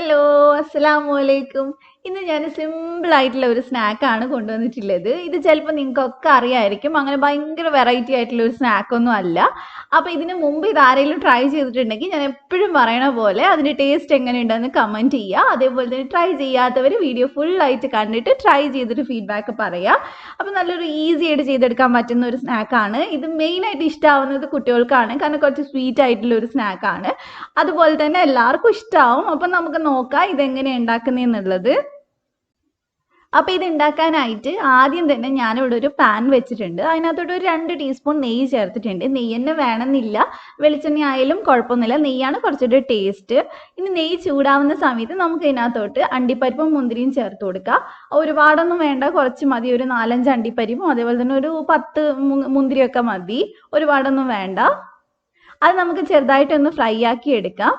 Hello, അസ്സലാമലൈക്കും. ഇന്ന് ഞാൻ സിമ്പിൾ ആയിട്ടുള്ള ഒരു സ്നാക്കാണ് കൊണ്ടുവന്നിട്ടുള്ളത്. ഇത് ചിലപ്പോൾ നിങ്ങൾക്കൊക്കെ അറിയായിരിക്കും. അങ്ങനെ ഭയങ്കര വെറൈറ്റി ആയിട്ടുള്ള ഒരു സ്നാക്കൊന്നും അല്ല. അപ്പോൾ ഇതിന് മുമ്പ് ഇത് ആരെങ്കിലും ട്രൈ ചെയ്തിട്ടുണ്ടെങ്കിൽ ഞാൻ എപ്പോഴും പറയണ പോലെ അതിൻ്റെ ടേസ്റ്റ് എങ്ങനെയുണ്ടെന്ന് കമൻറ്റ് ചെയ്യുക. അതേപോലെ തന്നെ ട്രൈ ചെയ്യാത്തവർ വീഡിയോ ഫുള്ളായിട്ട് കണ്ടിട്ട് ട്രൈ ചെയ്തിട്ട് ഫീഡ്ബാക്ക് പറയുക. അപ്പോൾ നല്ലൊരു ഈസി ആയിട്ട് ചെയ്തെടുക്കാൻ പറ്റുന്ന ഒരു സ്നാക്കാണ്. ഇത് മെയിനായിട്ട് ഇഷ്ടമാവുന്നത് കുട്ടികൾക്കാണ്, കാരണം കുറച്ച് സ്വീറ്റ് ആയിട്ടുള്ള ഒരു സ്നാക്കാണ്. അതുപോലെ തന്നെ എല്ലാവർക്കും ഇഷ്ടമാവും. അപ്പം നമുക്ക് നോക്കാം ഇതെങ്ങനെ ഉണ്ടാക്കുന്നതെന്നുള്ളത്. അപ്പോൾ ഇത് ഉണ്ടാക്കാനായിട്ട് ആദ്യം തന്നെ ഞാനിവിടെ ഒരു പാൻ വെച്ചിട്ടുണ്ട്. അതിനകത്തോട്ട് ഒരു 2 ടീസ്പൂൺ നെയ്യ് ചേർത്തിട്ടുണ്ട്. നെയ്യ് തന്നെ വേണമെന്നില്ല, വെളിച്ചെണ്ണ ആയാലും കുഴപ്പമൊന്നുമില്ല, നെയ്യാണ് കുറച്ചുകൂടി ടേസ്റ്റ്. ഇനി നെയ്യ് ചൂടാവുന്ന സമയത്ത് നമുക്ക് ഇതിനകത്തോട്ട് അണ്ടിപ്പരിപ്പും മുന്തിരിയും ചേർത്ത് കൊടുക്കാം. ഒരുപാടൊന്നും വേണ്ട, കുറച്ച് മതി. ഒരു 4-5 അണ്ടിപ്പരിപ്പും അതേപോലെ തന്നെ ഒരു 10 മുന്തിരിയൊക്കെ മതി, ഒരുപാടൊന്നും വേണ്ട. അത് നമുക്ക് ചെറുതായിട്ടൊന്ന് ഫ്രൈ ആക്കി എടുക്കാം.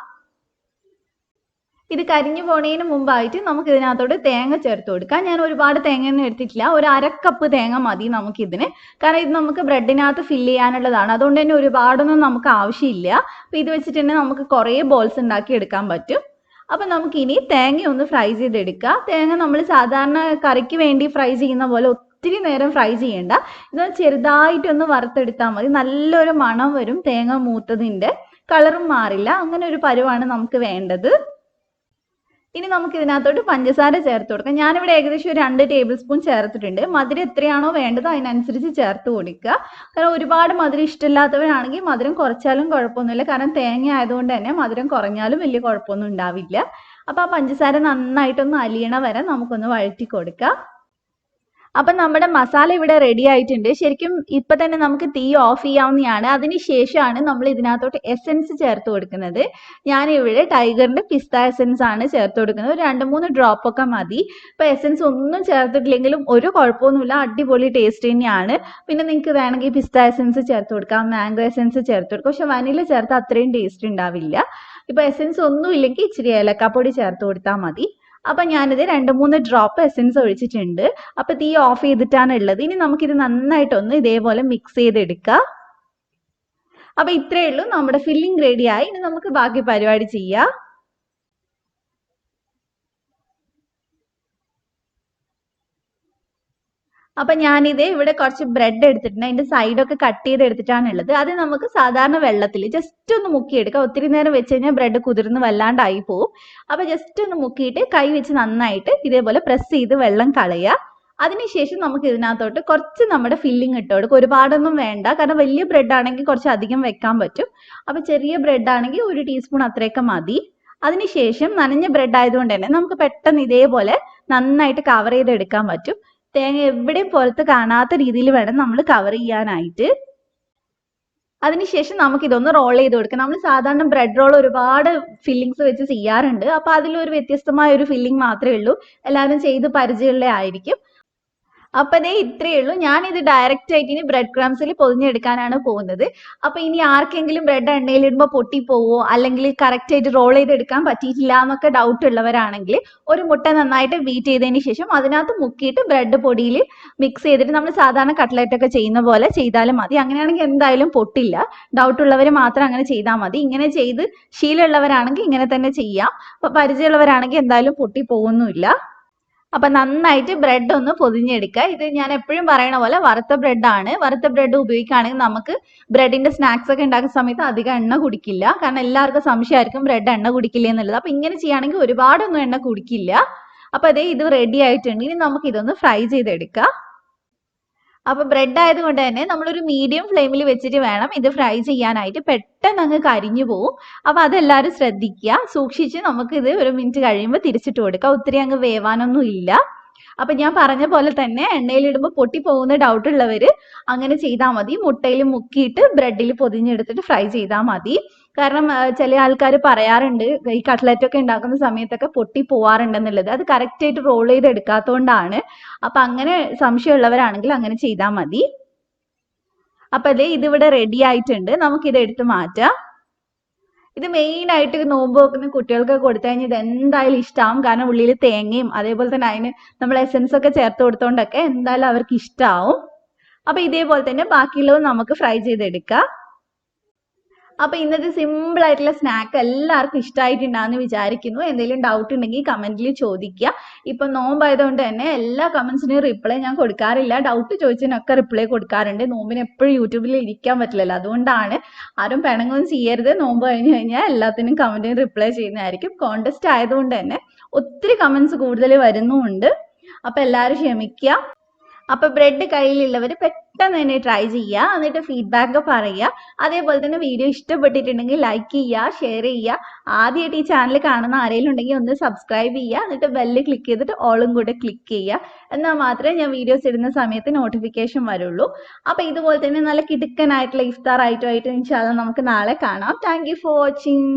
ഇത് കരിഞ്ഞു പോണതിന് മുമ്പായിട്ട് നമുക്ക് ഇതിനകത്തോട്ട് തേങ്ങ ചേർത്ത് കൊടുക്കാം. ഞാൻ ഒരുപാട് തേങ്ങയൊന്നും എടുത്തിട്ടില്ല, ഒരു 1/2 കപ്പ് തേങ്ങ മതി നമുക്കിതിന്. കാരണം ഇത് നമുക്ക് ബ്രെഡിനകത്ത് ഫില്ല് ചെയ്യാനുള്ളതാണ്, അതുകൊണ്ട് തന്നെ ഒരുപാടൊന്നും നമുക്ക് ആവശ്യമില്ല. അപ്പോൾ ഇത് വെച്ചിട്ട് തന്നെ നമുക്ക് കുറേ ബോൾസ് ഉണ്ടാക്കി എടുക്കാൻ പറ്റും. അപ്പം നമുക്കിനി തേങ്ങ ഒന്ന് ഫ്രൈ ചെയ്തെടുക്കുക. തേങ്ങ നമ്മൾ സാധാരണ കറിക്ക് വേണ്ടി ഫ്രൈ ചെയ്യുന്ന പോലെ ഒത്തിരി നേരം ഫ്രൈ ചെയ്യേണ്ട, ഇത് ചെറുതായിട്ടൊന്ന് വറുത്തെടുത്താൽ മതി. നല്ലൊരു മണം വരും, തേങ്ങ മൂത്തതിൻ്റെ കളറും മാറില്ല. അങ്ങനെ ഒരു പരുവാണ് നമുക്ക് വേണ്ടത്. ഇനി നമുക്ക് ഇതിനകത്തോട്ട് പഞ്ചസാര ചേർത്ത് കൊടുക്കാം. ഞാനിവിടെ ഏകദേശം ഒരു 2 ടേബിൾ സ്പൂൺ ചേർത്തിട്ടുണ്ട്. മധുരം എത്രയാണോ വേണ്ടത് അതിനനുസരിച്ച് ചേർത്ത് കൊടുക്കുക. കാരണം ഒരുപാട് മധുരം ഇഷ്ടമില്ലാത്തവരാണെങ്കിൽ മധുരം കുറച്ചാലും കുഴപ്പമൊന്നുമില്ല, കാരണം തേങ്ങ ആയതുകൊണ്ട് തന്നെ മധുരം കുറഞ്ഞാലും വലിയ കുഴപ്പമൊന്നും ഉണ്ടാവില്ല. അപ്പോൾ ആ പഞ്ചസാര നന്നായിട്ടൊന്ന് അലിയണ വരെ നമുക്കൊന്ന് വഴറ്റി കൊടുക്കാം. അപ്പം നമ്മുടെ മസാല ഇവിടെ റെഡി ആയിട്ടുണ്ട്. ശരിക്കും ഇപ്പം തന്നെ നമുക്ക് തീ ഓഫ് ചെയ്യാവുന്നതാണ്. അതിന് ശേഷമാണ് നമ്മൾ ഇതിനകത്തോട്ട് എസെൻസ് ചേർത്ത് കൊടുക്കുന്നത്. ഞാനിവിടെ ടൈഗറിൻ്റെ പിസ്ത എസെൻസ് ആണ് ചേർത്ത് കൊടുക്കുന്നത്. ഒരു 2-3 ഡ്രോപ്പ് ഒക്കെ മതി. ഇപ്പോൾ എസെൻസ് ഒന്നും ചേർത്തിട്ടില്ലെങ്കിലും ഒരു കുഴപ്പമൊന്നുമില്ല, അടിപൊളി ടേസ്റ്റ് തന്നെയാണ്. പിന്നെ നിങ്ങൾക്ക് വേണമെങ്കിൽ പിസ്ത എസെൻസ് ചേർത്ത് കൊടുക്കാം, മാംഗോ എസെൻസ് ചേർത്ത് കൊടുക്കാം. പക്ഷെ വനില ചേർത്ത് അത്രയും ടേസ്റ്റ് ഉണ്ടാവില്ല. ഇപ്പോൾ എസെൻസ് ഒന്നും ഇല്ലെങ്കിൽ ഇച്ചിരി ഏലക്കാപ്പൊടി ചേർത്ത് കൊടുത്താൽ മതി. അപ്പം ഞാനിത് 2-3 ഡ്രോപ്പ് എസെൻസ് ഒഴിച്ചിട്ടുണ്ട്. അപ്പം തീ ഓഫ് ചെയ്തിട്ടാണ് ഉള്ളത്. ഇനി നമുക്കിത് നന്നായിട്ടൊന്ന് ഇതേപോലെ മിക്സ് ചെയ്തെടുക്കാം. അപ്പം ഇത്രയേ ഉള്ളൂ, നമ്മുടെ ഫില്ലിംഗ് റെഡിയായി. ഇനി നമുക്ക് ബാക്കി പരിപാടി ചെയ്യാം. അപ്പം ഞാനിത് ഇവിടെ കുറച്ച് ബ്രെഡ് എടുത്തിട്ടുണ്ട്. അതിൻ്റെ സൈഡൊക്കെ കട്ട് ചെയ്ത് എടുത്തിട്ടാണ് ഉള്ളത്. അത് നമുക്ക് സാധാരണ വെള്ളത്തിൽ ജസ്റ്റ് ഒന്ന് മുക്കിയെടുക്കാം. ഒത്തിരി നേരം വെച്ച് കഴിഞ്ഞാൽ ബ്രെഡ് കുതിർന്ന് വല്ലാണ്ടായി പോവും. അപ്പോൾ ജസ്റ്റ് ഒന്ന് മുക്കിയിട്ട് കൈ വെച്ച് നന്നായിട്ട് ഇതേപോലെ പ്രസ് ചെയ്ത് വെള്ളം കളയുക. അതിനുശേഷം നമുക്ക് ഇതിനകത്തോട്ട് കുറച്ച് നമ്മുടെ ഫില്ലിംഗ് ഇട്ട് കൊടുക്കും. ഒരുപാടൊന്നും വേണ്ട, കാരണം വലിയ ബ്രെഡ് ആണെങ്കിൽ കുറച്ച് അധികം വെക്കാൻ പറ്റും. അപ്പോൾ ചെറിയ ബ്രെഡ് ആണെങ്കിൽ 1 ടീസ്പൂൺ അത്രയൊക്കെ മതി. അതിനുശേഷം നനഞ്ഞ ബ്രെഡ് ആയതുകൊണ്ട് തന്നെ നമുക്ക് പെട്ടെന്ന് ഇതേപോലെ നന്നായിട്ട് കവർ ചെയ്തെടുക്കാൻ പറ്റും. തേങ്ങ എവിടെയും പുറത്ത് കാണാത്ത രീതിയിൽ വേണം നമ്മൾ കവർ ചെയ്യാനായിട്ട്. അതിനുശേഷം നമുക്ക് ഇതൊന്ന് റോൾ ചെയ്ത് കൊടുക്കാം. നമ്മൾ സാധാരണ ബ്രെഡ് റോൾ ഒരുപാട് ഫില്ലിങ്സ് വെച്ച് ചെയ്യാറുണ്ട്. അപ്പോൾ അതിലൊരു വ്യത്യസ്തമായ ഒരു ഫില്ലിംഗ് മാത്രമേ ഉള്ളൂ, എല്ലാവരും ചെയ്ത് പരിചയമുള്ള ആയിരിക്കും. അപ്പം ദേ ഇത്രയേ ഉള്ളൂ. ഞാനിത് ഡയറക്റ്റ് ആയിട്ട് ഇനി ബ്രെഡ് ക്രംസിൽ പൊതിഞ്ഞെടുക്കാനാണ് പോകുന്നത്. അപ്പം ഇനി ആർക്കെങ്കിലും ബ്രെഡ് എണ്ണയിലിടുമ്പോൾ പൊട്ടിപ്പോവോ അല്ലെങ്കിൽ കറക്റ്റ് ആയിട്ട് റോൾ ചെയ്തെടുക്കാൻ പറ്റിയിട്ടില്ല എന്നൊക്കെ ഡൗട്ട് ഉള്ളവരാണെങ്കിൽ ഒരു മുട്ട നന്നായിട്ട് ബീറ്റ് ചെയ്തതിന് ശേഷം അതിനകത്ത് മുക്കിയിട്ട് ബ്രെഡ് പൊടിയിൽ മിക്സ് ചെയ്തിട്ട് നമ്മൾ സാധാരണ കട്ട്ലറ്റ് ഒക്കെ ചെയ്യുന്ന പോലെ ചെയ്താലും മതി. അങ്ങനെയാണെങ്കിൽ എന്തായാലും പൊട്ടില്ല. ഡൗട്ട് ഉള്ളവർ മാത്രം അങ്ങനെ ചെയ്താൽ മതി. ഇങ്ങനെ ചെയ്ത് ശീലമുള്ളവരാണെങ്കിൽ ഇങ്ങനെ തന്നെ ചെയ്യാം. അപ്പം പരിചയമുള്ളവരാണെങ്കിൽ എന്തായാലും പൊട്ടിപ്പോകുന്നുമില്ല. അപ്പം നന്നായിട്ട് ബ്രെഡ് ഒന്ന് പൊതിഞ്ഞെടുക്കുക. ഇത് ഞാൻ എപ്പോഴും പറയണ പോലെ വറുത്ത ബ്രെഡാണ്. വറുത്ത ബ്രെഡ് ഉപയോഗിക്കുകയാണെങ്കിൽ നമുക്ക് ബ്രെഡിന്റെ സ്നാക്സ് ഒക്കെ ഉണ്ടാക്കുന്ന സമയത്ത് അധികം എണ്ണ കുടിക്കില്ല. കാരണം എല്ലാവർക്കും സംശയമായിരിക്കും ബ്രെഡ് എണ്ണ കുടിക്കില്ല എന്നുള്ളത്. അപ്പം ഇങ്ങനെ ചെയ്യുകയാണെങ്കിൽ ഒരുപാടൊന്നും എണ്ണ കുടിക്കില്ല. അപ്പം അതേ ഇത് റെഡി ആയിട്ടുണ്ട്. ഇനി നമുക്ക് ഇതൊന്ന് ഫ്രൈ ചെയ്തെടുക്കാം. അപ്പോൾ ബ്രെഡ് ആയതുകൊണ്ട് തന്നെ നമ്മളൊരു മീഡിയം ഫ്ലെയിമിൽ വെച്ചിട്ട് വേണം ഇത് ഫ്രൈ ചെയ്യാനായിട്ട്. പെട്ടെന്ന് അങ്ങ് കരിഞ്ഞു പോവും. അപ്പോൾ അതെല്ലാവരും ശ്രദ്ധിക്കുക. സൂക്ഷിച്ച് നമുക്കിത് 1 മിനിറ്റ് കഴിയുമ്പോൾ തിരിച്ചിട്ട് കൊടുക്കാം. ഒത്തിരി അങ്ങ് വേവാനൊന്നും ഇല്ല. അപ്പം ഞാൻ പറഞ്ഞ പോലെ തന്നെ എണ്ണയിലിടുമ്പോൾ പൊട്ടിപ്പോകുന്ന ഡൗട്ട് ഉള്ളവർ അങ്ങനെ ചെയ്താൽ മതി. മുട്ടയിൽ മുക്കിയിട്ട് ബ്രെഡിൽ പൊതിഞ്ഞെടുത്തിട്ട് ഫ്രൈ ചെയ്താൽ മതി. കാരണം ചില ആൾക്കാർ പറയാറുണ്ട് ഈ കട്ട്ലറ്റ് ഒക്കെ ഉണ്ടാക്കുന്ന സമയത്തൊക്കെ പൊട്ടി പോവാറുണ്ടെന്നുള്ളത്. അത് കറക്റ്റ് ആയിട്ട് റോൾ ചെയ്ത് എടുക്കാത്തതുകൊണ്ടാണ്. അപ്പം അങ്ങനെ സംശയമുള്ളവരാണെങ്കിൽ അങ്ങനെ ചെയ്താൽ മതി. അപ്പം അതേ ഇതിവിടെ റെഡി ആയിട്ടുണ്ട്. നമുക്കിത് എടുത്ത് മാറ്റാം. ഇത് മെയിനായിട്ട് നോമ്പ് വെക്കുന്ന കുട്ടികൾക്ക് കൊടുത്തു കഴിഞ്ഞാൽ ഇത് എന്തായാലും ഇഷ്ടമാവും. കാരണം ഉള്ളിൽ തേങ്ങയും അതേപോലെ തന്നെ അതിന് നമ്മൾ എസെൻസ് ഒക്കെ ചേർത്ത് കൊടുത്തോണ്ടൊക്കെ എന്തായാലും അവർക്ക് ഇഷ്ടമാവും. അപ്പം ഇതേപോലെ തന്നെ ബാക്കിയുള്ളത് നമുക്ക് ഫ്രൈ ചെയ്തെടുക്കാം. അപ്പൊ ഇന്നത്തെ സിമ്പിൾ ആയിട്ടുള്ള സ്നാക്ക് എല്ലാവർക്കും ഇഷ്ടമായിട്ടുണ്ടാന്ന് വിചാരിക്കുന്നു. എന്തെങ്കിലും ഡൗട്ട് ഉണ്ടെങ്കിൽ കമന്റിൽ ചോദിക്കുക. ഇപ്പൊ നോമ്പായതുകൊണ്ട് തന്നെ എല്ലാ കമന്റ്സിനും റിപ്ലൈ ഞാൻ കൊടുക്കാറില്ല. ഡൗട്ട് ചോദിച്ചതിനൊക്കെ റിപ്ലൈ കൊടുക്കാറുണ്ട്. നോമ്പിന് എപ്പോഴും യൂട്യൂബിൽ ഇരിക്കാൻ പറ്റില്ലല്ലോ, അതുകൊണ്ടാണ്. ആരും പിണങ്ങൊന്നും ചെയ്യരുത്. നോമ്പ് കഴിഞ്ഞ് കഴിഞ്ഞാൽ എല്ലാത്തിനും കമന്റിന് റിപ്ലൈ ചെയ്യുന്നതായിരിക്കും. കോntest ആയതുകൊണ്ട് തന്നെ ഒത്തിരി കമന്റ്സ് കൂടുതൽ വരുന്നുമുണ്ട്. അപ്പൊ എല്ലാവരും ക്ഷമിക്കുക. അപ്പൊ ബ്രെഡ് കയ്യിലുള്ളവർ പെട്ടെന്ന് തന്നെ ട്രൈ ചെയ്യുക, എന്നിട്ട് ഫീഡ്ബാക്ക് പറയുക. അതേപോലെ തന്നെ വീഡിയോ ഇഷ്ടപ്പെട്ടിട്ടുണ്ടെങ്കിൽ ലൈക്ക് ചെയ്യുക, ഷെയർ ചെയ്യുക. ആദ്യമായിട്ട് ഈ ചാനൽ കാണുന്ന ആരെങ്കിലും ഉണ്ടെങ്കിൽ ഒന്ന് സബ്സ്ക്രൈബ് ചെയ്യുക, എന്നിട്ട് ബെല്ല് ക്ലിക്ക് ചെയ്തിട്ട് ഓളും കൂടെ ക്ലിക്ക് ചെയ്യുക. എന്നാൽ മാത്രമേ ഞാൻ വീഡിയോസ് ഇടുന്ന സമയത്ത് നോട്ടിഫിക്കേഷൻ വരുള്ളൂ. അപ്പൊ ഇതുപോലെ തന്നെ നല്ല കിടുക്കനായിട്ടുള്ള ഇഫ്താർ ആയിട്ട് ഇൻഷാല്ലാ നമുക്ക് നാളെ കാണാം. Thank you for watching.